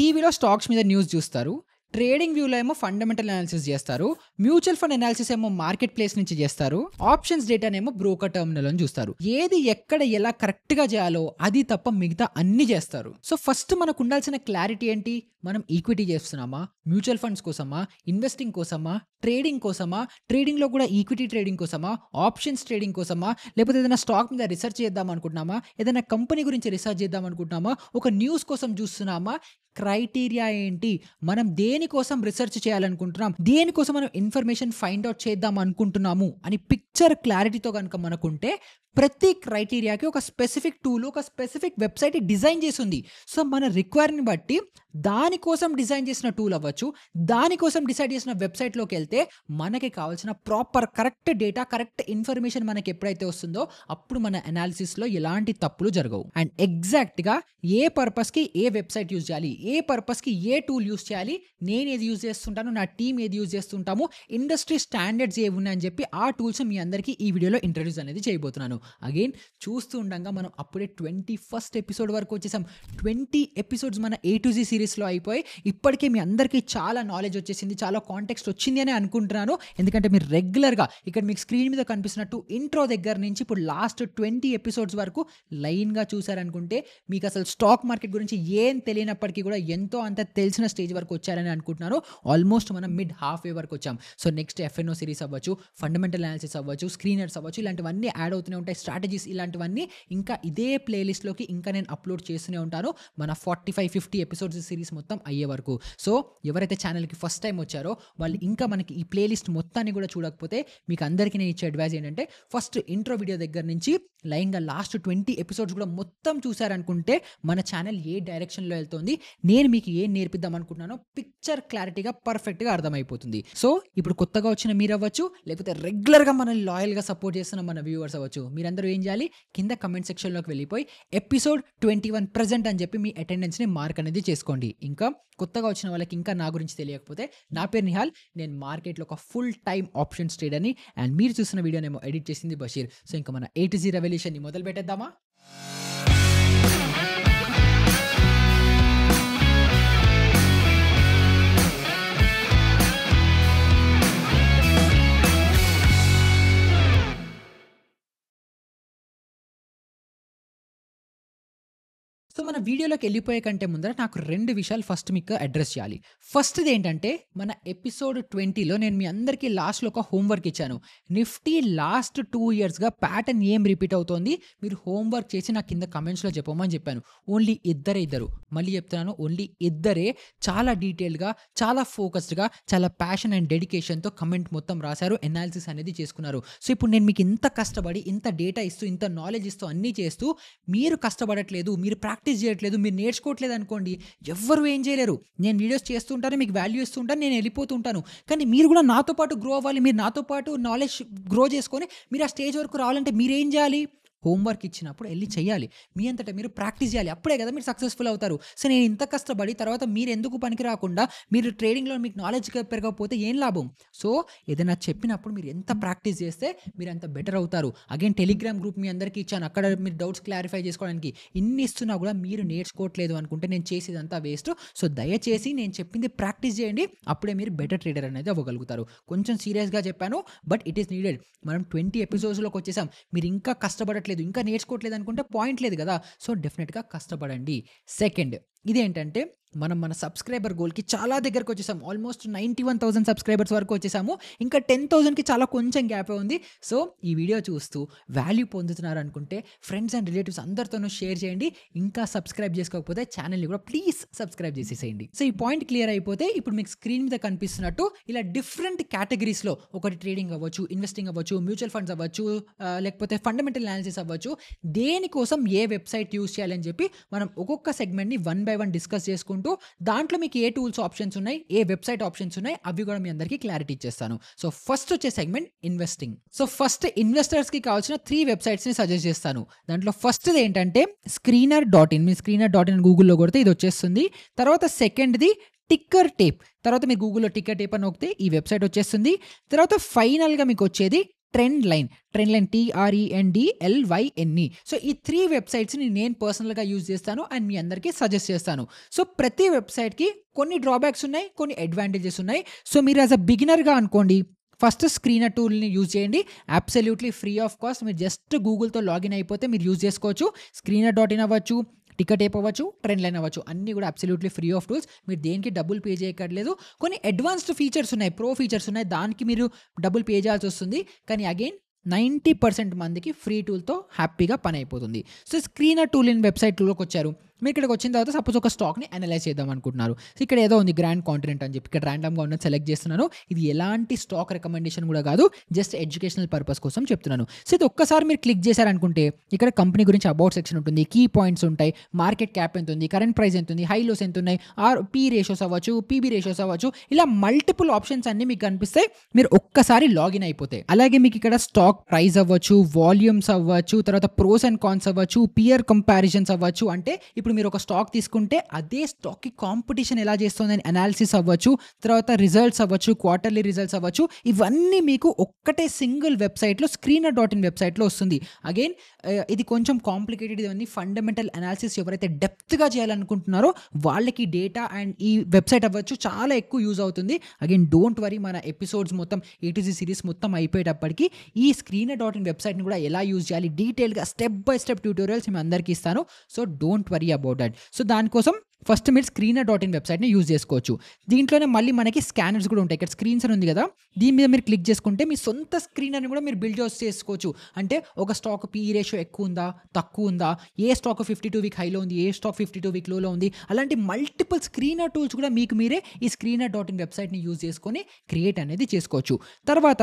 టీవీలో స్టాక్స్ మీద న్యూస్ చూస్తారు. ట్రేడింగ్ వ్యూలో ఏమో ఫండమెంటల్ అనాలిసిస్ చేస్తారు. మ్యూచువల్ ఫండ్ అనాలిసిస్ ఏమో మార్కెట్ ప్లేస్ నుంచి చేస్తారు. ఆప్షన్స్ డేటానేమో బ్రోకర్ టర్మినల్ అని చూస్తారు. ఏది ఎక్కడ ఎలా కరెక్ట్ గా చేయాలో అది తప్ప మిగతా అన్ని చేస్తారు. సో ఫస్ట్ మనకు ఉండాల్సిన క్లారిటీ ఏంటి? మనం ఈక్విటీ చేస్తున్నామా, మ్యూచువల్ ఫండ్స్ కోసమా, ఇన్వెస్టింగ్ కోసమా, ట్రేడింగ్ కోసమా, ట్రేడింగ్ లో కూడా ఈక్విటీ ట్రేడింగ్ కోసమా, ఆప్షన్స్ ట్రేడింగ్ కోసమా, లేకపోతే ఏదైనా స్టాక్ మీద రీసెర్చ్ చేద్దాం అనుకుంటున్నామా, ఏదైనా కంపెనీ గురించి రీసెర్చ్ చేద్దాం అనుకుంటున్నామా, ఒక న్యూస్ కోసం చూస్తున్నామా? క్రైటీరియా ఏంటి? మనం దేనికోసం రీసెర్చ్ చేయాలనుకుంటున్నాం, దేనికోసం మనం ఇన్ఫర్మేషన్ ఫైండ్ అవుట్ చేద్దాం అనుకుంటున్నాము అని పిక్చర్ క్లారిటీతో కనుక మనకుంటే ప్రతి క్రైటీరియాకి ఒక స్పెసిఫిక్ టూల్, ఒక స్పెసిఫిక్ వెబ్సైట్ డిజైన్ చేసింది. సో మన రిక్వైర్ని బట్టి దానికోసం డిజైన్ చేసిన టూల్ అవ్వచ్చు, దానికోసం డిసైడ్ చేసిన వెబ్సైట్లోకి వెళ్తే మనకి కావాల్సిన proper correct data, correct information మనకి ఎప్పుడైతే వస్తుందో అప్పుడు మన అనాలిసిస్లో ఎలాంటి తప్పులు జరగవు. అండ్ ఎగ్జాక్ట్గా ఏ పర్పస్కి ఏ వెబ్సైట్ యూజ్ చేయాలి, ఏ పర్పస్కి ఏ టూల్ యూజ్ చేయాలి, నేను ఏది యూజ్ చేస్తుంటాను, నా టీం ఏది యూజ్ చేస్తుంటాము, ఇండస్ట్రీ స్టాండర్డ్స్ ఏవి ఉన్నాయని చెప్పి ఆ టూల్స్ మీ అందరికీ ఈ వీడియోలో ఇంట్రడ్యూస్ అనేది చేయబోతున్నాను. అగైన్ చూస్తూ ఉండగా మనం అప్పుడే 21st ఎపిసోడ్ వరకు వచ్చేసాం. 20 ఎపిసోడ్స్ మన A to Z సిరీస్లో అయిపోయి ఇప్పటికే మీ అందరికీ చాలా నాలెడ్జ్ వచ్చేసింది, చాలా కాంటెక్స్ట్ వచ్చింది అని అనుకుంటున్నాను. ఎందుకంటే మీరు రెగ్యులర్గా ఇక్కడ మీకు స్క్రీన్ మీద కనిపిస్తున్నట్టు ఇంట్రో దగ్గర నుంచి ఇప్పుడు లాస్ట్ 20 ఎపిసోడ్స్ వరకు లైన్గా చూసారనుకుంటే మీకు అసలు స్టాక్ మార్కెట్ గురించి ఏం తెలియనప్పటికీ కూడా ఎంతో అంత తెలిసిన స్టేజ్ వరకు వచ్చారని అనుకుంటున్నాను. ఆల్మోస్ట్ మనం మిడ్ హాఫ్ వే వరకు వచ్చాం. సో నెక్స్ట్ FNO సిరీస్ అవ్వచ్చు, ఫండమెంటల్ అనాలిసిస్ అవ్వచ్చు, స్క్రీనర్స్ అవ్వచ్చు, ఇలాంటివన్నీ యాడ్ అవుతూనే ఉంటాయి. స్ట్రాటజీస్ ఇలాంటివన్నీ ఇంకా ఇదే ప్లేలిస్ట్లోకి ఇంకా నేను అప్లోడ్ చేస్తూనే ఉంటాను మన 45-50 ఎపిసోడ్స్ సిరీస్ మొత్తం అయ్యే వరకు. సో ఎవరైతే ఛానల్కి ఫస్ట్ టైం వచ్చారో వాళ్ళు ఇంకా మనకి ఈ ప్లేలిస్ట్ మొత్తాన్ని కూడా చూడకపోతే మీకు అందరికీ నేను ఇచ్చే అడ్వైజ్ ఏంటంటే ఫస్ట్ ఇంట్రో వీడియో దగ్గర నుంచి లైన్గా లాస్ట్ 20 ఎపిసోడ్స్ కూడా మొత్తం చూసారనుకుంటే మన ఛానల్ ఏ డైరెక్షన్లో వెళ్తుంది, నేను మీకు ఏం నేర్పిద్దాం అనుకుంటున్నానో పిక్చర్ క్లారిటీగా పర్ఫెక్ట్గా అర్థమైపోతుంది. సో ఇప్పుడు కొత్తగా వచ్చిన మీరు అవ్వచ్చు, లేకపోతే రెగ్యులర్గా మనల్ని లాయల్గా సపోర్ట్ చేస్తున్న మన వ్యూవర్స్ అవ్వచ్చు, మీరందరూ ఏం చేయాలి? కింద కమెంట్ సెక్షన్లోకి వెళ్ళిపోయి ఎపిసోడ్ 21 ప్రెజెంట్ అని చెప్పి మీ అటెండెన్స్ని మార్క్ అనేది చేసుకోండి. ఇంకా కొత్తగా వచ్చిన వాళ్ళకి ఇంకా నా గురించి తెలియకపోతే నా పేరు నిహాల్, నేను మార్కెట్లో ఒక ఫుల్ టైమ్ ఆప్షన్స్ ట్రేడర్ని. అండ్ మీరు చూసిన వీడియోనేమో ఎడిట్ చేసింది బషీర్. సో ఇంకా మన A to Z రెవల్యూషన్ని మొదలు పెట్టేద్దామా? సో మన వీడియోలోకి వెళ్ళిపోయే కంటే ముందర నాకు 2 విషయాలు ఫస్ట్ మీకు అడ్రస్ చేయాలి. ఫస్ట్ది ఏంటంటే మన ఎపిసోడ్ 20లో నేను మీ అందరికీ లాస్ట్లో ఒక హోంవర్క్ ఇచ్చాను. నిఫ్టీ లాస్ట్ 2 ఇయర్స్గా ప్యాటర్న్ ఏం రిపీట్ అవుతోంది, మీరు హోంవర్క్ చేసి నాకు కింద కమెంట్స్లో చెప్పమని చెప్పాను. ఓన్లీ ఇద్దరు, మళ్ళీ చెప్తున్నాను, ఓన్లీ ఇద్దరే చాలా డీటెయిల్గా, చాలా ఫోకస్డ్గా, చాలా ప్యాషన్ అండ్ డెడికేషన్తో కమెంట్ మొత్తం రాశారు, ఎనాలిసిస్ అనేది చేసుకున్నారు. సో ఇప్పుడు నేను మీకు ఇంత కష్టపడి, ఇంత డేటా ఇస్తూ, ఇంత నాలెడ్జ్ ఇస్తూ, అన్నీ చేస్తూ మీరు కష్టపడట్లేదు, మీరు ప్రాక్టీస్ చేయట్లేదు, మీరు నేర్చుకోవట్లేదు అనుకోండి, ఎవ్వరు ఏం చేయలేరు. నేను వీడియోస్ చేస్తుంటాను, మీకు వాల్యూ ఇస్తుంటాను, నేను వెళ్ళిపోతుంటాను. కానీ మీరు కూడా నాతో పాటు గ్రో అవ్వాలి, మీరు నాతో పాటు నాలెడ్జ్ గ్రో చేసుకొని మీరు ఆ స్టేజ్ వరకు రావాలంటే మీరు ఏం చేయాలి? హోంవర్క్ ఇచ్చినప్పుడు వెళ్ళి చేయాలి, మీ అంతటా మీరు ప్రాక్టీస్ చేయాలి, అప్పుడే కదా మీరు సక్సెస్ఫుల్ అవుతారు. సో నేను ఇంత కష్టపడి తర్వాత మీరు ఎందుకు పనికి రాకుండా, మీరు ట్రేడింగ్లో మీకు నాలెడ్జ్ పెరగకపోతే ఏం లాభం? సో ఏదైనా చెప్పినప్పుడు మీరు ఎంత ప్రాక్టీస్ చేస్తే మీరు అంత బెటర్ అవుతారు. అగైన్ టెలిగ్రామ్ గ్రూప్ మీ అందరికీ ఇచ్చాను, అక్కడ మీరు డౌట్స్ క్లారిఫై చేసుకోవడానికి. ఇన్ని ఇస్తున్నా కూడా మీరు నేర్చుకోవట్లేదు అనుకుంటే నేను చేసేదంతా వేస్ట్. సో దయచేసి నేను చెప్పింది ప్రాక్టీస్ చేయండి, అప్పుడే మీరు బెటర్ ట్రేడర్ అనేది అవ్వగలుగుతారు. కొంచెం సీరియస్గా చెప్పాను, బట్ ఇట్ ఈస్ నీడెడ్. మనం 20 ఎపిసోడ్స్లోకి వచ్చేసాం, మీరు ఇంకా కష్టపడట్లేదు, ఇంకా నేర్చుకోవట్లేదు అనుకుంటే పాయింట్ లేదు కదా. సో డెఫినెట్గా కష్టపడండి. సెకండ్ ఇదేంటంటే మనం మన సబ్స్క్రైబర్ గోల్కి చాలా దగ్గరకు వచ్చేసాము. ఆల్మోస్ట్ 91,000 సబ్స్క్రైబర్స్ వరకు వచ్చేసాము. ఇంకా 10,000కి చాలా కొంచెం గ్యాపే ఉంది. సో ఈ వీడియో చూస్తూ వాల్యూ పొందుతున్నారు అనుకుంటే ఫ్రెండ్స్ అండ్ రిలేటివ్స్ అందరితోనూ షేర్ చేయండి. ఇంకా సబ్స్క్రైబ్ చేసుకోకపోతే ఛానల్ని కూడా ప్లీజ్ సబ్స్క్రైబ్ చేసేసేయండి. సో ఈ పాయింట్ క్లియర్ అయిపోతే ఇప్పుడు మీకు స్క్రీన్ మీద కనిపిస్తున్నట్టు ఇలా డిఫరెంట్ కేటగిరీస్లో, ఒకటి ట్రేడింగ్ అవ్వచ్చు, ఇన్వెస్టింగ్ అవ్వచ్చు, మ్యూచువల్ ఫండ్స్ అవ్వచ్చు, లేకపోతే ఫండమెంటల్ అనాలిసిస్ అవ్వచ్చు, దేనికోసం ఏ వెబ్సైట్ యూస్ చేయాలని చెప్పి మనం ఒక్కొక్క సెగ్మెంట్ని 1 by 1 డిస్కస్ చేసుకుంటూ దాంట్లో మీకు ఏ టూల్స్ ఆప్షన్స్ ఉన్నాయి, ఏ వెబ్సైట్ ఆప్షన్స్ ఉన్నాయి, అవి కూడా మీ అందరికీ క్లారిటీ ఇచ్చేస్తాను. సో ఫస్ట్ వచ్చే సెగ్మెంట్ ఇన్వెస్టింగ్. సో ఫస్ట్ ఇన్వెస్టర్స్కి కావాల్సిన 3 వెబ్సైట్స్ని సజెస్ట్ చేస్తాను. దాంట్లో ఫస్ట్ది ఏంటంటే screener.in. మీ screener.in గూగుల్లో కొడితే ఇది వచ్చేస్తుంది. తర్వాత సెకండ్ది టిక్కర్ టేప్. తర్వాత మీరు గూగుల్లో టిక్కర్ టేప్ అని నొక్కితే ఈ వెబ్సైట్ వచ్చేస్తుంది. తర్వాత ఫైనల్గా మీకు వచ్చేది ట్రెండ్ లైన్. TRENDLYNE. సో ఈ 3 వెబ్‌సైట్స్‌ని నేను పర్సనల్‌గా యూజ్ చేస్తాను అండ్ మీ అందరికీ సజెస్ట్ చేస్తాను. సో ప్రతి వెబ్‌సైట్‌కి కొన్ని డ్రాబ్యాక్స్ ఉన్నాయి, కొన్ని అడ్వాంటేజెస్ ఉన్నాయి. సో మీరు యాస్ ఎ బిగినర్‌గా అనుకోండి, ఫస్ట్ స్క్రీనర్ టూల్‌ని యూజ్ చేయండి. Absolutely free of cost. మీరు జస్ట్ గూగుల్‌తో లాగిన్ అయిపోతే మీరు యూజ్ చేసుకోవచ్చు. screener.in అవ్వచ్చు, టికెటేప్ అవ్వచ్చు, ట్రెండ్ లైన్ అవ్వచ్చు. అన్నీ కూడా అబ్సల్యూట్‌లీ ఫ్రీ ఆఫ్ టూల్స్. మీరు దేనికి డబ్బులు పే చేయక్కర్లేదు. కొన్ని అడ్వాన్స్డ్ ఫీచర్స్ ఉన్నాయి, ప్రో ఫీచర్స్ ఉన్నాయి. దానికి మీరు డబ్బులు పే చేయాల్సొస్తుంది. కానీ అగైన్ 90% మందికి ఫ్రీ టూల్‌తో హ్యాపీగా పని అయిపోతుంది. సో స్క్రీనర్ టూల్ ఇన్ వెబ్‌సైట్‌లోకి వచ్చారు. మీరు ఇక్కడికి వచ్చిన తర్వాత సపోజ్ ఒక స్టాక్‌ని అనలైజ్ చేద్దాం అనుకుంటున్నారు. సో ఇక్కడ ఏదో ఉంది గ్రాండ్ కాంటినెంట్ అని చెప్పి ఇక్కడ ర్యాండమ్‌గా ఉన్నది సెలెక్ట్ చేస్తున్నాను. ఇది ఎలాంటి స్టాక్ రికమెండేషన్ కూడా కాదు. జస్ట్ ఎడ్యుకేషనల్ పర్పస్ కోసం చెప్తున్నాను. సో ఇది ఒక్కసారి మీరు క్లిక్ చేశారనుకుంటే ఇక్కడ కంపెనీ గురించి అబౌట్ సెక్షన్ ఉంటుంది, కీ పాయింట్స్ ఉంటాయి, మార్కెట్ క్యాప్ ఎంత ఉంది, కరెంట్ ప్రైస్ ఎంత ఉంది, హై లోస్ ఎంత ఉన్నాయి, పీ రేషియోస్ అవ్వచ్చు, పీబీ రేషియోస్ అవ్వచ్చు, ఇలా మల్టిపుల్ ఆప్షన్స్ అన్ని మీకు కనిపిస్తాయి మీరు ఒక్కసారి లాగిన్ అయిపోతే. అలాగే మీకు ఇక్కడ స్టాక్ ప్రైస్ అవ్వచ్చు, వాల్యూమ్స్ అవ్వచ్చు, తర్వాత ప్రోస్ అండ్ కాన్స్ అవ్వచ్చు, పియర్ కంపారిజన్స్ అవ్వచ్చు. అంటే ఇప్పుడు మీరు ఒక స్టాక్ తీసుకుంటే అదే స్టాక్‌కి కాంపిటీషన్ ఎలా చేస్తుందని అనాలిసిస్ అవ్వచ్చు, తర్వాత రిజల్ట్స్ అవ్వచ్చు, క్వార్టర్లీ రిజల్ట్స్ అవ్వచ్చు. ఇవన్నీ మీకు ఒక్కటే సింగిల్ వెబ్‌సైట్‌లో screener.in వెబ్‌సైట్‌లో వస్తుంది. అగైన్ ఇది కొంచెం కాంప్లికేటెడ్. ఇవన్నీ ఫండమెంటల్ అనాలిసిస్ ఎవరైతే డెప్త్‌గా చేయాలనుకుంటున్నారో వాళ్ళకి డేటా అండ్ ఈ వెబ్‌సైట్ అవ్వచ్చు చాలా ఎక్కువ యూజ్ అవుతుంది. అగైన్ డోంట్ వరీ, మన ఎపిసోడ్స్ మొత్తం A to Z సిరీస్ మొత్తం అయిపోయేటప్పటికి ఈ screener.in వెబ్‌సైట్‌ని కూడా ఎలా యూజ్ చేయాలి డీటెయిల్‌గా స్టెప్ బై స్టెప్ ట్యూటోరియల్స్ మేము అందరికీ ఇస్తాను. So don't worry about that. So దానికోసం ఫస్ట్ మీరు screener.in వెబ్‌సైట్‌ని యూజ్ చేసుకోవచ్చు. దీంట్లోనే మళ్ళీ మనకి స్కానర్స్ కూడా ఉంటాయి. ఇక్కడ స్క్రీన్స్ అని ఉంది కదా, దీని మీద మీరు క్లిక్ చేసుకుంటే మీ సొంత స్క్రీనర్‌ని కూడా మీరు బిల్డ్ చేసుకోవచ్చు. అంటే ఒక స్టాక్ పీ రేషియో ఎక్కువ ఉందా, తక్కువ ఉందా, ఏ స్టాక్ 52 వీక్ హైలో ఉంది, ఏ స్టాక్ 52 వీక్ లోలో ఉంది, అలాంటి మల్టిపుల్ స్క్రీనర్ టూల్స్ కూడా మీకు మీరే ఈ screener.in వెబ్‌సైట్‌ని యూజ్ చేసుకొని క్రియేట్ అనేది చేసుకోవచ్చు. తర్వాత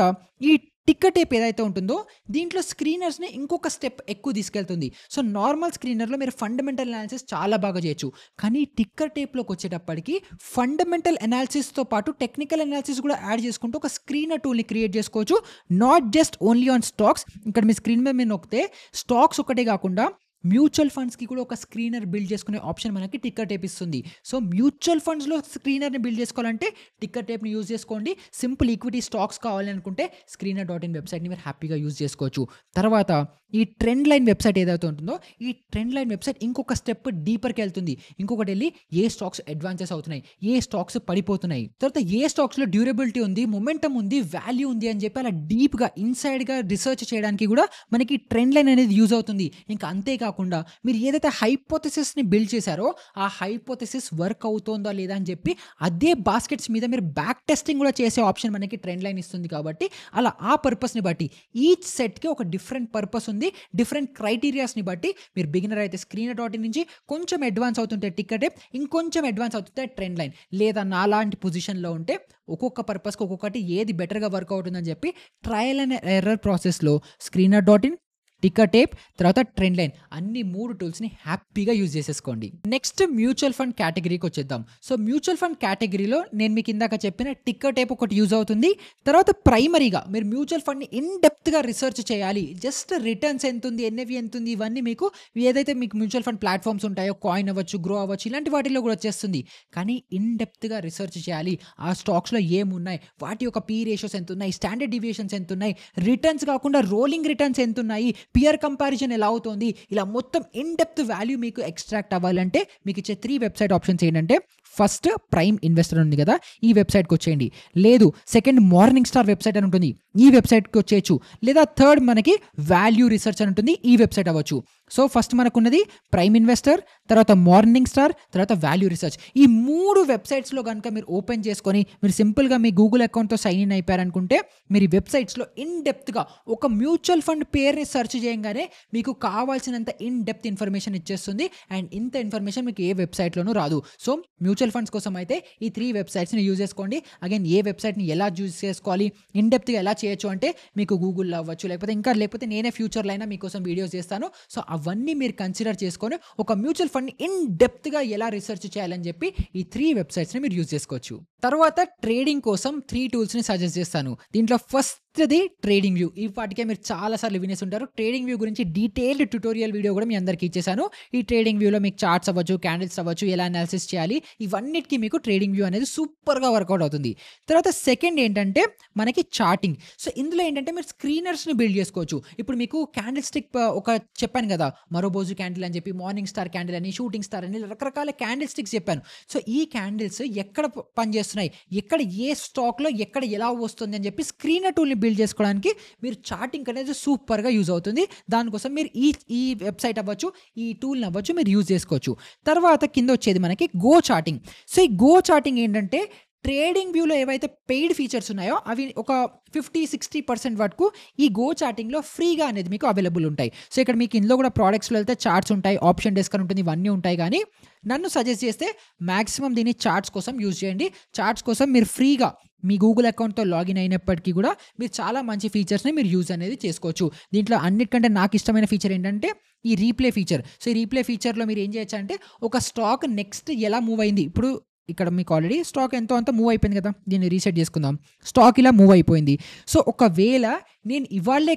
ఈ టికెటేప్ ఏదైతే ఉంటుందో దీంట్లో స్క్రీనర్స్‌ని ఇంకొక స్టెప్ ఎక్కువ తీసుకెళ్తుంది. సో నార్మల్ స్క్రీనర్‌లో మీరు ఫండమెంటల్ అనాలిసిస్ చాలా బాగా చేయొచ్చు. కానీ టికెటేప్‌లోకి వచ్చేటప్పటికి ఫండమెంటల్ అనాలిసిస్‌తో పాటు టెక్నికల్ అనాలిసిస్ కూడా యాడ్ చేసుకుంటూ ఒక స్క్రీనర్ టూల్‌ని క్రియేట్ చేసుకోవచ్చు. Not just only on stocks. ఇక్కడ మీ స్క్రీన్ మీద మీరు నొక్కితే స్టాక్స్ ఒకటే కాకుండా మ్యూచువల్ ఫండ్స్‌కి కూడా ఒక స్క్రీనర్ బిల్డ్ చేసుకునే ఆప్షన్ మనకి టికెటేప్ ఇస్తుంది. సో మ్యూచువల్ ఫండ్స్‌లో స్క్రీనర్‌ని బిల్డ్ చేసుకోవాలంటే టికెటేప్‌ని యూజ్ చేసుకోండి. సింపుల్ ఈక్విటీ స్టాక్స్ కావాలి అనుకుంటే screener.in వెబ్‌సైట్‌ని మీరు హ్యాపీగా యూజ్ చేసుకోవచ్చు. తర్వాత ఈ ట్రెండ్ లైన్ వెబ్‌సైట్ ఏదైతే ఉంటుందో ఈ ట్రెండ్ లైన్ వెబ్‌సైట్ ఇంకొక స్టెప్ డీపర్‌కి వెళ్తుంది. ఇంకొకటి వెళ్ళి ఏ స్టాక్స్ అడ్వాన్సెస్ అవుతున్నాయి, ఏ స్టాక్స్ పడిపోతున్నాయి, తర్వాత ఏ స్టాక్స్‌లో డ్యూరబిలిటీ ఉంది, మొమెంటమ్ ఉంది, వాల్యూ ఉంది అని చెప్పి అలా డీప్‌గా ఇన్సైడ్‌గా రిసర్చ్ చేయడానికి కూడా మనకి ట్రెండ్ లైన్ అనేది యూజ్ అవుతుంది. ఇంకా అంతేకాకుండా మీరు ఏదైతే హైపోథెసిస్‌ని బిల్డ్ చేశారో ఆ హైపోథెసిస్ వర్క్ అవుతోందా లేదా అని చెప్పి అదే బాస్కెట్స్ మీద మీరు బ్యాక్ టెస్టింగ్ కూడా చేసే ఆప్షన్ మనకి ట్రెండ్ లైన్ ఇస్తుంది. కాబట్టి అలా ఆ పర్పస్‌ని బట్టి ఈచ్ సెట్‌కి ఒక డిఫరెంట్ పర్పస్ ఉంది. డిఫరెంట్ క్రైటీరియాస్‌ని బట్టి మీరు బిగినర్ అయితే screener.in నుంచి కొంచెం అడ్వాన్స్ అవుతుంటే టికెటేప్, ఇంకొంచెం అడ్వాన్స్ అవుతుంటే ట్రెండ్ లైన్, లేదా నాలాంటి పొజిషన్‌లో ఉంటే ఒక్కొక్క పర్పస్‌కి ఒక్కొక్కటి ఏది బెటర్‌గా వర్క్ అవుతుందని చెప్పి ట్రయల్ అండ్ ఎర్రర్ ప్రాసెస్‌లో screener.in, టికెటేప్, తర్వాత ట్రెండ్ లైన్ అన్ని 3 టూల్స్‌ని హ్యాపీగా యూజ్ చేసేసుకోండి. నెక్స్ట్ మ్యూచువల్ ఫండ్ కేటగిరీకి వచ్చేద్దాం. సో మ్యూచువల్ ఫండ్ కేటగిరీలో నేను మీకు ఇందాక చెప్పిన టికెటేప్ ఒకటి యూజ్ అవుతుంది. తర్వాత ప్రైమరీగా మీరు మ్యూచువల్ ఫండ్‌ని ఇన్ డెప్త్‌గా రిసర్చ్ చేయాలి. జస్ట్ రిటర్న్స్ ఎంతుంది, ఎన్ఎవి ఎంతుంది, ఇవన్నీ మీకు ఏదైతే మీకు మ్యూచువల్ ఫండ్ ప్లాట్‌ఫామ్స్ ఉంటాయో కాయిన్ అవ్వచ్చు, గ్రో అవ్వచ్చు, ఇలాంటి వాటిలో కూడా వచ్చేస్తుంది. కానీ ఇన్ డెప్త్‌గా రిసర్చ్ చేయాలి. ఆ స్టాక్స్‌లో ఏమున్నాయి, వాటి యొక్క పీ రేషియోస్ ఎంతున్నాయి, స్టాండర్డ్ డీవియేషన్స్ ఎంతున్నాయి, రిటర్న్స్ కాకుండా రోలింగ్ రిటర్న్స్ ఎంతున్నాయి, పియర్ కంపారిజన్ ఎలా అవుతుంది, ఇలా మొత్తం ఇన్ డెప్త్ వాల్యూ మీకు ఎక్స్ట్రాక్ట్ అవ్వాలంటే మీకు ఇచ్చే 3 వెబ్‌సైట్ ఆప్షన్స్ ఏంటంటే ఫస్ట్ ప్రైమ్ ఇన్వెస్టర్ ఉంది కదా, ఈ వెబ్‌సైట్‌కి వచ్చేయండి. లేదు సెకండ్ మార్నింగ్ స్టార్ వెబ్‌సైట్ అని ఉంటుంది, ఈ వెబ్‌సైట్‌కి వచ్చేయచ్చు. లేదా థర్డ్ మనకి వాల్యూ రీసెర్చ్ అని ఉంటుంది, ఈ వెబ్‌సైట్ అవ్వచ్చు. సో ఫస్ట్ మనకున్నది ప్రైమ్ ఇన్వెస్టర్, తర్వాత మార్నింగ్ స్టార్, తర్వాత వాల్యూ రీసెర్చ్. ఈ 3 వెబ్‌సైట్స్‌లో కనుక మీరు ఓపెన్ చేసుకొని మీరు సింపుల్‌గా మీ గూగుల్ అకౌంట్‌తో సైన్ ఇన్ అయిపోయారనుకుంటే మీరు ఈ వెబ్‌సైట్స్‌లో ఇన్ డెప్త్‌గా ఒక మ్యూచువల్ ఫండ్ పేరుని సెర్చ్ చేయంగానే మీకు కావాల్సినంత ఇన్ డెప్త్ ఇన్ఫర్మేషన్ ఇచ్చేస్తుంది. అండ్ ఇంత ఇన్ఫర్మేషన్ మీకు ఏ వెబ్‌సైట్‌లోనూ రాదు. సో మ్యూచువల్ ఫండ్స్ కోసం అయితే ఈ 3 వెబ్‌సైట్స్‌ని యూజ్ చేసుకోండి. అగైన్ ఏ వెబ్‌సైట్‌ని ఎలా యూజ్ చేసుకోవాలి, ఇన్ డెప్త్‌గా ఎలా చేయొచ్చు అంటే మీకు గూగుల్‌లో అవ్వచ్చు, లేకపోతే నేనే ఫ్యూచర్‌లో అయినా మీకోసం వీడియోస్ చేస్తాను. సో అవన్నీ మీరు కన్సిడర్ చేసుకొని ఒక మ్యూచువల్ ఫండ్‌ని ఇన్ డెప్త్‌గా ఎలా రిసర్చ్ చేయాలని చెప్పి ఈ 3 వెబ్‌సైట్స్‌ని మీరు యూజ్ చేసుకోవచ్చు. తర్వాత ట్రేడింగ్ కోసం 3 టూల్స్‌ని సజెస్ట్ చేస్తాను. దీంట్లో ఫస్ట్‌ది ట్రేడింగ్ వ్యూ. ఈ పాటికే మీరు చాలా సార్లు వినేసి ఉంటారు. ట్రేడింగ్ వ్యూ గురించి డీటెయిల్డ్ ట్యుటోరియల్ వీడియో కూడా మీ అందరికీ ఇచ్చేసాను. ఈ ట్రేడింగ్ వ్యూలో మీకు చార్ట్స్ అవ్వచ్చు, క్యాండిల్స్ అవ్వచ్చు, ఎలా అనాలిసిస్ చేయాలి, ఇవన్నిటికి మీకు ట్రేడింగ్ వ్యూ అనేది సూపర్‌గా వర్కౌట్ అవుతుంది. తర్వాత సెకండ్ ఏంటంటే మనకి చార్టింగ్. సో, ఇందులో ఏంటంటే మీరు స్క్రీనర్స్‌ని బిల్డ్ చేసుకోవచ్చు. ఇప్పుడు మీకు క్యాండిల్ స్టిక్ ఒక చెప్పాను కదా! మరోబోజు క్యాండిల్ అని చెప్పి, మార్నింగ్ స్టార్ క్యాండిల్ అని, షూటింగ్ స్టార్ అని రకరకాల క్యాండిల్ స్టిక్స్ చెప్పాను. సో, ఈ క్యాండిల్స్ ఎక్కడ పనిచేస్తున్నాయి, ఎక్కడ ఏ స్టాక్‌లో ఎక్కడ ఎలా వస్తుంది అని చెప్పి స్క్రీనర్ టూల్‌ని బిల్డ్ చేసుకోవడానికి మీరు చార్టింగ్ అనేది సూపర్‌గా యూజ్ అవుతుంది. దానికోసం మీరు ఈ వెబ్‌సైట్ అవ్వచ్చు, ఈ టూల్‌ని అవ్వచ్చు మీరు యూజ్ చేసుకోవచ్చు. తర్వాత కింద వచ్చేది మనకి గో చార్టింగ్. సో, ఈ గో చార్టింగ్ ఏంటంటే ట్రేడింగ్ వ్యూలో ఏవైతే పెయిడ్ ఫీచర్స్ ఉన్నాయో అవి ఒక 50-60% వరకు ఈ గో చార్టింగ్‌లో ఫ్రీగా అనేది మీకు అవైలబుల్ ఉంటాయి. సో, ఇక్కడ మీకు ఇందులో కూడా ప్రొడక్ట్స్‌లో వెళ్తే చార్ట్స్ ఉంటాయి, ఆప్షన్ డెస్క్ అని ఉంటుంది, ఇవన్నీ ఉంటాయి. కానీ నన్ను సజెస్ట్ చేస్తే మాక్సిమం దీన్ని చార్ట్స్ కోసం యూజ్ చేయండి. చార్ట్స్ కోసం మీరు ఫ్రీగా మీ గూగుల్ అకౌంట్‌తో లాగిన్ అయినప్పటికీ కూడా మీరు చాలా మంచి ఫీచర్స్‌ని మీరు యూజ్ అనేది చేసుకోవచ్చు. దీంట్లో అన్నిటికంటే నాకు ఇష్టమైన ఫీచర్ ఏంటంటే ఈ రీప్లే ఫీచర్. సో, ఈ రీప్లే ఫీచర్‌లో మీరు ఏం చేయొచ్చంటే ఒక స్టాక్ నెక్స్ట్ ఎలా మూవ్ అయింది, ఇప్పుడు ఇక్కడ మీకు ఆల్రెడీ స్టాక్ ఎంతో అంత మూవ్ అయిపోయింది కదా! దీన్ని రీసెట్ చేసుకుందాం. స్టాక్ ఇలా మూవ్ అయిపోయింది. సో, ఒకవేళ నేను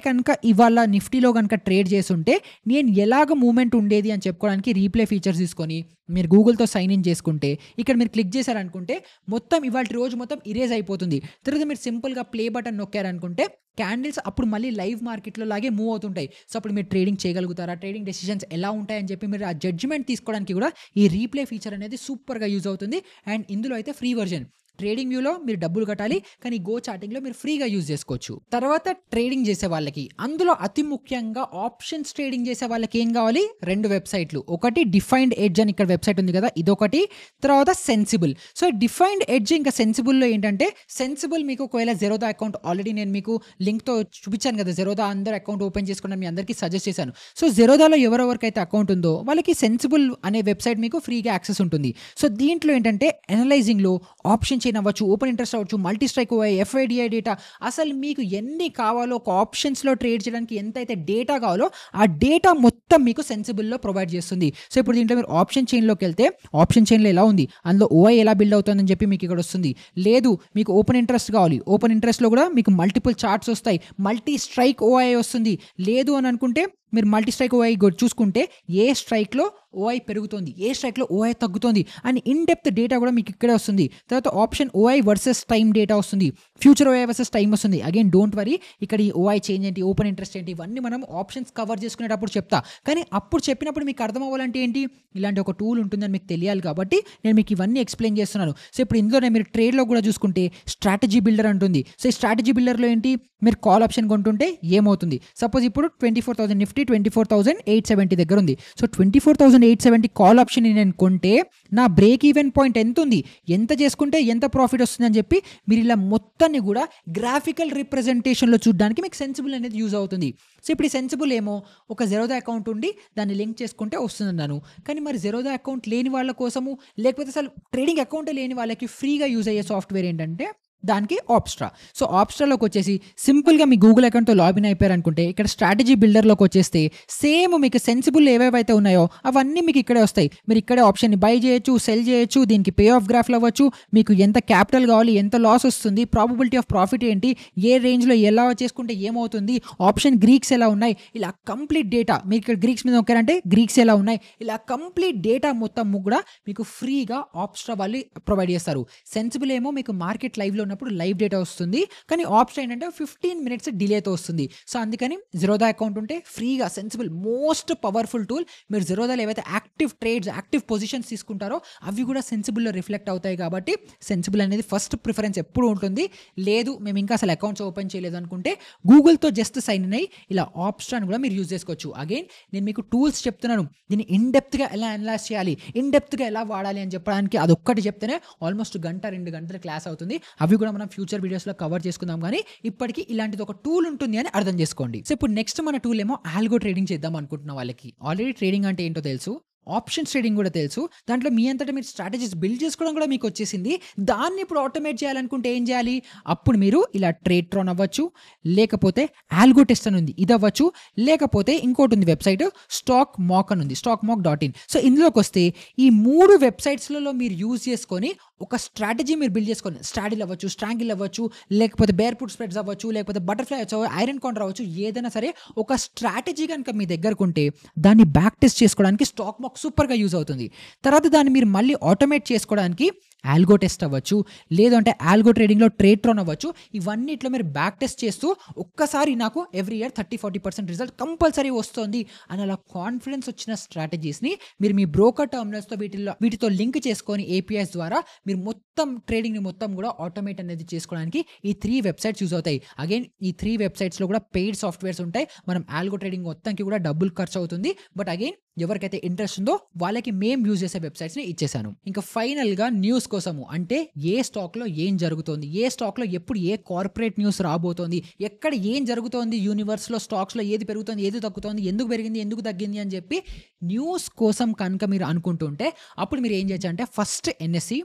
ఇవాళ నిఫ్టీలో గనుక ట్రేడ్ చేసుంటే నేను ఎలాగ మూవ్‌మెంట్ ఉండేది అని చెప్పుకోవడానికి రీప్లే ఫీచర్స్ తీసుకొని మీరు గూగుల్‌తో సైన్ ఇన్ చేసుకుంటే ఇక్కడ మీరు క్లిక్ చేశారనుకుంటే మొత్తం ఇవాల్టి రోజు మొత్తం ఇరేజ్ అయిపోతుంది. తర్వాత మీరు సింపుల్‌గా ప్లే బటన్ నొక్కారనుకుంటే క్యాండిల్స్ అప్పుడు మళ్ళీ లైవ్ మార్కెట్‌లో లాగే మూవ్ అవుతుంటాయి. సో, అప్పుడు మీరు ట్రేడింగ్ చేయగలుగుతారా? ట్రేడింగ్ డెసిషన్స్ ఎలా ఉంటాయని చెప్పి మీరు ఆ జడ్జ్‌మెంట్ తీసుకోవడానికి కూడా ఈ రీప్లే ఫీచర్ అనేది సూపర్‌గా యూజ్ అవుతుంది. అండ్ ఇందులో అయితే ఫ్రీ వర్షన్. ట్రేడింగ్ వ్యూలో మీరు డబ్బులు కట్టాలి. కానీ గో చార్టింగ్‌లో మీరు ఫ్రీగా యూజ్ చేసుకోవచ్చు. తర్వాత ట్రేడింగ్ చేసే వాళ్ళకి అందులో అతి ముఖ్యంగా ఆప్షన్స్ ట్రేడింగ్ చేసే వాళ్ళకి ఏం కావాలి? 2 వెబ్‌సైట్లు. ఒకటి డిఫైన్డ్ ఎడ్జ్ అని ఇక్కడ వెబ్‌సైట్ ఉంది కదా! ఇదొకటి. తర్వాత సెన్సిబుల్. సో, డిఫైన్డ్ ఎడ్జ్ ఇంకా సెన్సిబుల్‌లో ఏంటంటే సెన్సిబుల్ మీకు ఒకవేళ జెరోదా అకౌంట్ ఆల్రెడీ నేను మీకు లింక్‌తో చూపించాను కదా! జెరోదా అందరూ అకౌంట్ ఓపెన్ చేసుకోవడం మీ అందరికీ సజెస్ట్ చేశాను. సో, జెరోదాలో ఎవరెవరికైతే అకౌంట్ ఉందో వాళ్ళకి సెన్సిబుల్ అనే వెబ్‌సైట్ మీకు ఫ్రీగా యాక్సెస్ ఉంటుంది. సో, దీంట్లో ఏంటంటే అనలైజింగ్‌లో ఆప్షన్ చైన్ అవ్వచ్చు, ఓపెన్ ఇంట్రెస్ట్ అవ్వచ్చు, మల్టీ స్ట్రైక్ ఓఐ, ఎఫ్ఐడిఐ డేటా, అసలు మీకు ఎన్ని కావాలో ఒక ఆప్షన్స్‌లో ట్రేడ్ చేయడానికి ఎంతైతే డేటా కావాలో ఆ డేటా మొత్తం మీకు సెన్సిబుల్‌లో ప్రొవైడ్ చేస్తుంది. సో, ఇప్పుడు దీంట్లో మీరు ఆప్షన్ చైన్‌లోకి వెళ్తే ఆప్షన్ చైన్‌లో ఎలా ఉంది, అందులో ఓఐ ఎలా బిల్డ్ అవుతుందని చెప్పి మీకు ఇక్కడ వస్తుంది. లేదు మీకు ఓపెన్ ఇంట్రెస్ట్ కావాలి, ఓపెన్ ఇంట్రెస్ట్‌లో కూడా మీకు మల్టిపుల్ చార్ట్స్ వస్తాయి, మల్టీ స్ట్రైక్ ఓఐ వస్తుంది. లేదు అని అనుకుంటే మీరు మల్టీ స్ట్రైక్ ఓఐ చూసుకుంటే ఏ స్ట్రైక్‌లో ఓఐ పెరుగుతోంది, ఏ స్ట్రైక్‌లో ఓఐ తగ్గుతోంది అని ఇన్ డెప్త్ డేటా కూడా మీకు ఇక్కడే వస్తుంది. తర్వాత ఆప్షన్ ఓఐ వర్సెస్ టైం డేటా వస్తుంది, ఫ్యూచర్ ఓఐ వర్సెస్ టైం వస్తుంది. అగైన్ డోంట్ వరీ, ఇక్కడ ఈ ఓఐ చేంజ్ ఏంటి, ఓపెన్ ఇంట్రెస్ట్ ఏంటి, ఇవన్నీ మనం ఆప్షన్స్ కవర్ చేసుకునేటప్పుడు చెప్తా. కానీ అప్పుడు చెప్పినప్పుడు మీకు అర్థం అవ్వాలంటే ఏంటి, ఇలాంటి ఒక టూల్ ఉంటుందని మీకు తెలియాలి కాబట్టి నేను మీకు ఇవన్నీ ఎక్స్ప్లెయిన్ చేస్తున్నాను. సో, ఇప్పుడు ఇందులోనే మీరు ట్రేడ్‌లో కూడా చూసుకుంటే స్ట్రాటజీ బిల్డర్ అంటుంది. సో, ఈ స్ట్రాటజీ బిల్డర్‌లో ఏంటి, మీరు కాల్ ఆప్షన్ కొంటుంటే ఏమవుతుంది, సపోజ్ ఇప్పుడు 24,000 నిఫ్టీ 24,870 దగ్గర ఉంది. సో, 24,870 కాల్ ఆప్షన్ నేను కొంటే నా బ్రేక్ ఈవెన్ పాయింట్ ఎంత ఉంది, ఎంత చేసుకుంటే ఎంత ప్రాఫిట్ వస్తుంది అని చెప్పి మీరు ఇలా మొత్తాన్ని కూడా గ్రాఫికల్ రిప్రజెంటేషన్లో చూడడానికి మీకు సెన్సిబుల్ అనేది యూజ్ అవుతుంది. సో, ఇప్పుడు ఈ సెన్సిబుల్ ఏమో ఒక జెరోదా అకౌంట్ ఉండి దాన్ని లింక్ చేసుకుంటే వస్తుందన్నాను. కానీ మరి జెరోదా అకౌంట్ లేని వాళ్ళ కోసము, లేకపోతే అసలు ట్రేడింగ్ అకౌంటే లేని వాళ్ళకి ఫ్రీగా యూజ్ అయ్యే సాఫ్ట్వేర్ ఏంటంటే దానికి ఆప్స్ట్రా. సో, ఆప్స్ట్రాలోకి వచ్చేసి సింపుల్గా మీ గూగుల్ అకౌంట్తో లాగిన్ అయిపోయారనుకుంటే ఇక్కడ స్ట్రాటజీ బిల్డర్లోకి వచ్చేస్తే సేమ్ మీకు సెన్సిబుల్ ఏవేవైతే ఉన్నాయో అవన్నీ మీకు ఇక్కడే వస్తాయి. మీరు ఇక్కడే ఆప్షన్ని బై చేయొచ్చు, సెల్ చేయొచ్చు, దీనికి పే ఆఫ్ గ్రాఫ్లు అవ్వచ్చు, మీకు ఎంత క్యాపిటల్ కావాలి, ఎంత లాస్ వస్తుంది, ప్రాబబిలిటీ ఆఫ్ ప్రాఫిట్ ఏంటి, ఏ రేంజ్లో ఎలా చేసుకుంటే ఏమవుతుంది, ఆప్షన్ గ్రీక్స్ ఎలా ఉన్నాయి, ఇలా కంప్లీట్ డేటా మీకు ఇక్కడ గ్రీక్స్ మీద నొక్కారంటే గ్రీక్స్ ఎలా ఉన్నాయి, ఇలా కంప్లీట్ డేటా మొత్తం కూడా మీకు ఫ్రీగా ఆప్స్ట్రా వాళ్ళు ప్రొవైడ్ చేస్తారు. సెన్సిబుల్ ఏమో మీకు మార్కెట్ లైవ్లో ఉన్నప్పుడు లైవ్ డేటా వస్తుంది, కానీ ఆప్షన్ ఏంటంటే 15 మినిట్స్ డిలేతో వస్తుంది. సో, అందుకని జెరోదా అకౌంట్ ఉంటే ఫ్రీగా సెన్సిబుల్ మోస్ట్ పవర్ఫుల్ టూల్. మీరు జెరోదాలో ఏవైతే యాక్టివ్ ట్రేడ్స్, యాక్టివ్ పొజిషన్స్ తీసుకుంటారో అవి కూడా సెన్సిబుల్లో రిఫ్లెక్ట్ అవుతాయి. కాబట్టి సెన్సిబుల్ అనేది ఫస్ట్ ప్రిఫరెన్స్ ఎప్పుడు ఉంటుంది. లేదు మేము ఇంకా అసలు అకౌంట్స్ ఓపెన్ చేయలేదు అనుకుంటే గూగుల్తో జస్ట్ సైన్ ఇన్ అయ్యి ఇలా ఆప్షన్ కూడా మీరు యూజ్ చేసుకోవచ్చు. అగైన్ నేను మీకు టూల్స్ చెప్తున్నాను, దీన్ని ఇన్ డెప్త్గా ఎలా అనలైజ్ చేయాలి, ఇన్ డెప్త్గా ఎలా వాడాలి అని చెప్పడానికి అదొక్కటి చెప్తేనే ఆల్మోస్ట్ 1-2 గంటల క్లాస్ అవుతుంది. అవి కూడా మనం ఫ్యూచర్ వీడియోస్లో కవర్ చేసుకుందాం. కానీ ఇప్పటికీ ఇలాంటిది ఒక టూల్ ఉంటుంది అని అర్థం చేసుకోండి. సో, ఇప్పుడు నెక్స్ట్ మన టూల్ ఏమో ఆల్గో ట్రేడింగ్ చేద్దాం అనుకుంటున్న వాళ్ళకి ఆల్రెడీ ట్రేడింగ్ అంటే ఏంటో తెలుసు. ఆప్షన్స్ ట్రేడింగ్ కూడా తెలుసు. దాంట్లో మీ అంతటా మీరు స్ట్రాటజీస్ బిల్డ్ చేసుకోవడం కూడా మీకు వచ్చేసింది. దాన్ని ఇప్పుడు ఆటోమేట్ చేయాలనుకుంటే ఏం చేయాలి? అప్పుడు మీరు ఇలా ట్రేడ్ట్రాన్ అవ్వచ్చు, లేకపోతే ఆల్గో టెస్ట్ అని ఉంది ఇది అవ్వచ్చు, లేకపోతే ఇంకోటి ఉంది వెబ్సైట్ స్టాక్ మాక్ అని ఉంది, stockmark.in. సో ఇందులోకి వస్తే ఈ 3 వెబ్సైట్స్లలో మీరు యూజ్ చేసుకొని ఒక స్ట్రాటజీ మీరు బిల్డ్ చేసుకొని స్ట్రాడిల్ అవ్వచ్చు, స్ట్రాంగిల్ అవ్వచ్చు, లేకపోతే బేర్ పుట్ స్ప్రెడ్స్ అవ్వచ్చు, లేకపోతే బటర్ఫ్లై అవ్వచ్చు, ఐరన్ కౌంటర్ అవ్వచ్చు, ఏదైనా సరే ఒక స్ట్రాటజీ కనుక మీ దగ్గరకు ఉంటే దాన్ని బ్యాక్ టెస్ట్ చేసుకోవడానికి స్టాక్ మాక్ సూపర్గా యూజ్ అవుతుంది. తర్వాత దాన్ని మీరు మళ్ళీ ఆటోమేట్ చేసుకోవడానికి ఆల్గో టెస్ట్ అవ్వచ్చు, లేదంటే ఆల్గో ట్రేడింగ్లో ట్రేడ్ట్రాన్ అవ్వచ్చు. ఇవన్నిట్లో మీరు బ్యాక్ టెస్ట్ చేస్తూ ఒక్కసారి నాకు ఎవ్రీ ఇయర్ 30-40% రిజల్ట్ కంపల్సరీ వస్తుంది అని అలా కాన్ఫిడెన్స్ వచ్చిన స్ట్రాటజీస్ని మీరు మీ బ్రోకర్ టర్మినల్స్తో వీటితో లింక్ చేసుకొని ఏపీఐస్ ద్వారా మీరు మొత్తం ట్రేడింగ్ని మొత్తం కూడా ఆటోమేట్ అనేది చేసుకోవడానికి ఈ 3 వెబ్సైట్స్ యూజ్ అవుతాయి. అగైన్ ఈ 3 వెబ్సైట్స్లో కూడా పెయిడ్ సాఫ్ట్వేర్స్ ఉంటాయి. మనం ఆల్గో ట్రేడింగ్ మొత్తంకి కూడా డబ్బులు ఖర్చు అవుతుంది. బట్ అగైన్ ఎవరికైతే ఇంట్రెస్ట్ ఉందో వాళ్ళకి మేము యూజ్ చేసే వెబ్సైట్స్ని ఇచ్చేసాను. ఇంకా ఫైనల్గా న్యూస్ కోసము, అంటే ఏ స్టాక్లో ఏం జరుగుతోంది, ఏ స్టాక్లో ఎప్పుడు ఏ కార్పొరేట్ న్యూస్ రాబోతోంది, ఎక్కడ ఏం జరుగుతోంది, యూనివర్స్లో స్టాక్స్లో ఏది పెరుగుతోంది, ఏది తగ్గుతోంది, ఎందుకు పెరిగింది, ఎందుకు తగ్గింది అని చెప్పి న్యూస్ కోసం కనుక మీరు అనుకుంటుంటే అప్పుడు మీరు ఏం చేయొచ్చు అంటే ఫస్ట్ ఎన్ఎస్సి,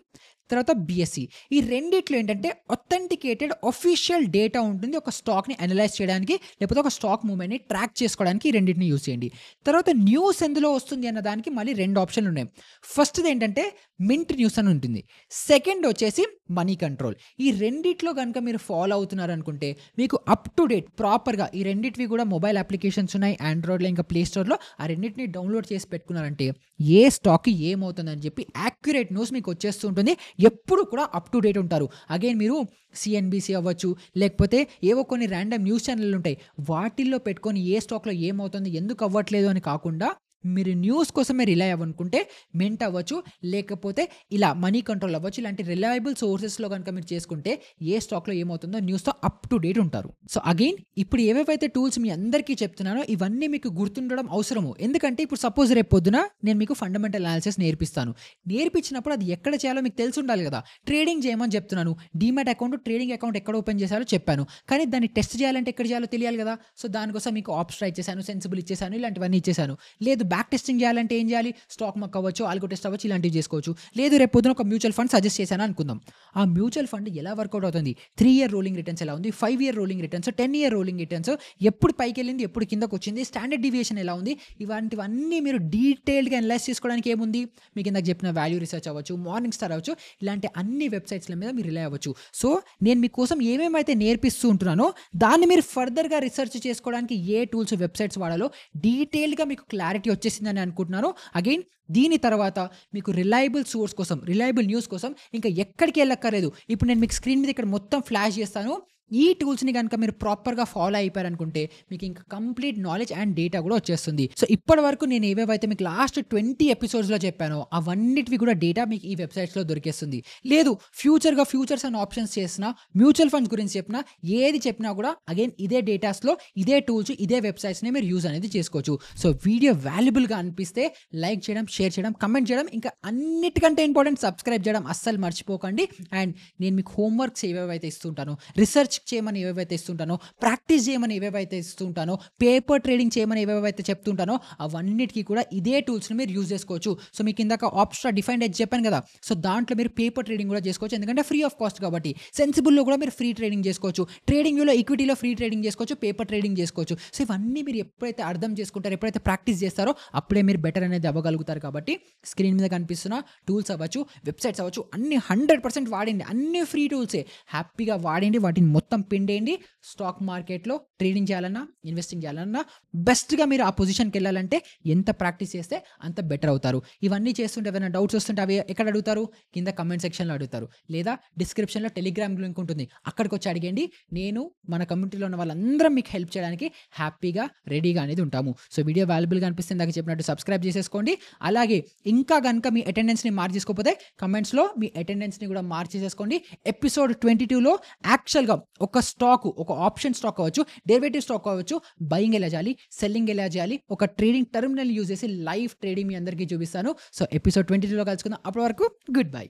తర్వాత బిఎస్సి, ఈ రెండిట్లో ఏంటంటే అథెంటికేటెడ్ అఫీషియల్ డేటా ఉంటుంది ఒక స్టాక్ని అనలైజ్ చేయడానికి, లేకపోతే ఒక స్టాక్ మూవ్మెంట్ని ట్రాక్ చేసుకోవడానికి ఈ రెండింటిని యూజ్ చేయండి. తర్వాత న్యూస్ ఎందులో వస్తుంది అన్న దానికి మళ్ళీ 2 ఆప్షన్లు ఉన్నాయి. ఫస్ట్ది ఏంటంటే మింట్ న్యూస్ అని ఉంటుంది, సెకండ్ వచ్చేసి మనీ కంట్రోల్. ఈ రెండిట్లో కనుక మీరు ఫాలో అవుతున్నారు అనుకుంటే మీకు అప్ టు డేట్ ప్రాపర్గా ఈ రెండిటివి కూడా మొబైల్ అప్లికేషన్స్ ఉన్నాయి ఆండ్రాయిడ్లో ఇంకా ప్లే స్టోర్లో, ఆ రెండింటిని డౌన్లోడ్ చేసి పెట్టుకున్నారంటే ఏ స్టాక్కి ఏమవుతుందని చెప్పి యాక్యురేట్ న్యూస్ మీకు వచ్చేస్తూ ఉంటుంది. ఎప్పుడు కూడా అప్ టు డేట్ ఉంటారు. అగైన్ మీరు సిఎన్బిసి అవ్వచ్చు, లేకపోతే ఏవో కొన్ని ర్యాండమ్ న్యూస్ ఛానళ్ళు ఉంటాయి, వాటిల్లో పెట్టుకొని ఏ స్టాక్లో ఏమవుతుంది, ఎందుకు అవ్వట్లేదు అని కాకుండా మీరు న్యూస్ కోసమే రిలై అవ్వనుకుంటే మింట్ అవ్వచ్చు, లేకపోతే ఇలా మనీ కంట్రోల్ అవ్వచ్చు. ఇలాంటి రిలయబుల్ సోర్సెస్లో కనుక మీరు చేసుకుంటే ఏ స్టాక్లో ఏమవుతుందో న్యూస్తో అప్ టు డేట్ ఉంటారు. సో అగైన్ ఇప్పుడు ఏవేవైతే టూల్స్ మీ అందరికీ చెప్తున్నానో ఇవన్నీ మీకు గుర్తుండడం అవసరము. ఎందుకంటే ఇప్పుడు సపోజ్ రేపు పొద్దున నేను మీకు ఫండమెంటల్ అనాలిసిస్ నేర్పిస్తాను. నేర్పించినప్పుడు అది ఎక్కడ చేయాలో మీకు తెలిసి ఉండాలి కదా. ట్రేడింగ్ చేయమని చెప్తున్నాను, డీమ్యాట్ అకౌంట్, ట్రేడింగ్ అకౌంట్ ఎక్కడ ఓపెన్ చేశారో చెప్పాను, కానీ దాన్ని టెస్ట్ చేయాలంటే ఎక్కడ చేయాలో తెలియాలి కదా. సో దానికోసం మీకు ఆప్స్ ట్రై చేశాను, సెన్సిబుల్ ఇచ్చేసాను, ఇలాంటివన్నీ ఇచ్చేసాను. లేదు బ్యాక్ టెస్టింగ్ చేయాలంటే ఏం చేయాలి, స్టాక్ మాక్ అవ్వచ్చు, ఆల్గో టెస్ట్ అవ్వచ్చు, ఇలాంటివి చేసుకోవచ్చు. లేదు రేపు పొద్దున ఒక మ్యూచువల్ ఫండ్ సజెస్ట్ చేశాను అనుకుందాం, ఆ మ్యూచువల్ ఫండ్ ఎలా వర్కౌట్ అవుతుంది, 3 ఇయర్ రోలింగ్ రిటర్న్స్ ఎలా ఉంది, 5 year rolling returns, 10 year rolling returns, ఎప్పుడు పైకి వెళ్ళింది, ఎప్పుడు కిందకు వచ్చింది, స్టాండర్డ్ డివియేషన్ ఎలా ఉంది, ఇలాంటివన్నీ మీరు డీటెయిల్డ్గా అనలైజ్ చేసుకోవడానికి ఏముంది, మీకు ఇందాక చెప్పిన వాల్యూ రీసెర్చ్ అవ్వచ్చు, మార్నింగ్ స్టార్ అవ్వచ్చు, ఇలాంటి అన్ని వెబ్సైట్స్ల మీద మీరు రిలై అవ్వచ్చు. సో నేను మీకోసం ఏమేమైతే నేర్పిస్తూ ఉంటున్నానో దాన్ని మీరు ఫర్దర్గా రీసెర్చ్ చేసుకోవడానికి ఏ టూల్స్ వెబ్సైట్స్ వాడాలో డీటెయిల్గా మీకు క్లారిటీ వచ్చేసిందని అనుకుంటున్నాను. అగైన్ దీని తర్వాత మీకు రిలయబుల్ సోర్స్ కోసం, రిలయబుల్ న్యూస్ కోసం ఇంకా ఎక్కడికి వెళ్ళక్కర్లేదు. ఇప్పుడు నేను మీకు స్క్రీన్ మీద ఇక్కడ మొత్తం ఫ్లాష్ చేస్తాను. ఈ టూల్స్ని కనుక మీరు ప్రాపర్గా ఫాలో అయిపోయారనుకుంటే మీకు ఇంకా కంప్లీట్ నాలెడ్జ్ అండ్ డేటా కూడా వచ్చేస్తుంది. సో ఇప్పటి వరకు నేను ఏవేవైతే మీకు లాస్ట్ 20 ఎపిసోడ్స్లో చెప్పానో అవన్నిటివి కూడా డేటా మీకు ఈ వెబ్సైట్స్లో దొరికేస్తుంది. లేదు ఫ్యూచర్గా ఫ్యూచర్స్ అండ్ ఆప్షన్స్ చేసినా, మ్యూచువల్ ఫండ్స్ గురించి చెప్పినా, ఏది చెప్పినా కూడా అగైన్ ఇదే డేటాస్లో, ఇదే టూల్స్, ఇదే వెబ్సైట్స్ని మీరు యూజ్ అనేది చేసుకోవచ్చు. సో వీడియో వాల్యుబుల్గా అనిపిస్తే లైక్ చేయడం, షేర్ చేయడం, కమెంట్ చేయడం, ఇంకా అన్నిటికంటే ఇంపార్టెంట్ సబ్స్క్రైబ్ చేయడం అస్సలు మర్చిపోకండి. అండ్ నేను మీకు హోంవర్క్స్ ఏవేవైతే ఇస్తుంటానో, రీసెర్చ్ చేయమని ఏవేవైతే ఇస్తుంటానో, ప్రాక్టీస్ చేయమని ఏవేవైతే ఇస్తుంటానో, పేపర్ ట్రేడింగ్ చేయమని ఏవేవైతే చెప్తుంటానో అవన్నిటికీ కూడా ఇదే టూల్స్ని మీరు యూజ్ చేసుకోవచ్చు. సో మీకు ఇందాక ఆప్స్ట్రా డిఫైన్డ్ ఎడ్జ్ చెప్పాను కదా, సో దాంట్లో మీరు పేపర్ ట్రేడింగ్ కూడా చేసుకోవచ్చు, ఎందుకంటే ఫ్రీ ఆఫ్ కాస్ట్ కాబట్టి. సెన్సిబుల్లో కూడా మీరు ఫ్రీ ట్రేడింగ్ చేసుకోవచ్చు, ట్రేడింగ్ వ్యూలో ఈక్విటీలో ఫ్రీ ట్రేడింగ్ చేసుకోవచ్చు, పేపర్ ట్రేడింగ్ చేసుకోవచ్చు. సో ఇవన్నీ మీరు ఎప్పుడైతే అర్థం చేసుకుంటారో, ఎప్పుడైతే ప్రాక్టీస్ చేస్తారో అప్పుడే మీరు బెటర్ అనేది అవ్వగలుగుతారు. కాబట్టి స్క్రీన్ మీద కనిపిస్తున్న టూల్స్ అవ్వచ్చు, వెబ్సైట్స్ అవ్వచ్చు, అన్ని 100% వాడండి. అన్ని ఫ్రీ టూల్సే, హ్యాపీగా వాడండి, వాటిని మొత్తం పిండేయండి. స్టాక్ మార్కెట్లో ట్రేడింగ్ చేయాలన్నా, ఇన్వెస్టింగ్ చేయాలన్నా బెస్ట్గా మీరు ఆ పొజిషన్కి వెళ్ళాలంటే ఎంత ప్రాక్టీస్ చేస్తే అంత బెటర్ అవుతారు. ఇవన్నీ చేస్తుంటే ఏమైనా డౌట్స్ వస్తుంటే అవి ఎక్కడ అడుగుతారు, కింద కమెంట్ సెక్షన్లో అడుగుతారు, లేదా డిస్క్రిప్షన్లో టెలిగ్రామ్ లింక్ ఉంటుంది, అక్కడికి వచ్చి అడిగండి. నేను మన కమ్యూనిటీలో ఉన్న వాళ్ళందరం మీకు హెల్ప్ చేయడానికి హ్యాపీగా రెడీగా అనేది ఉంటాము. సో వీడియో వాల్యుబుల్గా అనిపిస్తే ఇందాక చెప్పినట్టు సబ్స్క్రైబ్ చేసేసుకోండి. అలాగే ఇంకా కనుక మీ అటెండెన్స్ని మార్చేసుకోకపోతే కమెంట్స్లో మీ అటెండెన్స్ని కూడా మార్చేసేసుకోండి. ఎపిసోడ్ 22లో యాక్చువల్గా ఒక స్టాక్, ఒక ఆప్షన్ స్టాక్ అవ్వచ్చు, డెరివేటివ్ స్టాక్ అవ్వచ్చు, బయింగ్ ఎలా చేయాలి, సెల్లింగ్ ఎలా చేయాలి, ఒక ట్రేడింగ్ టర్మినల్ యూజ్ చేసి లైవ్ ట్రేడింగ్ మీ అందరికీ చూపిస్తాను. సో ఎపిసోడ్ 22లో కలుసుకుందాం. అప్పటి వరకు గుడ్ బై.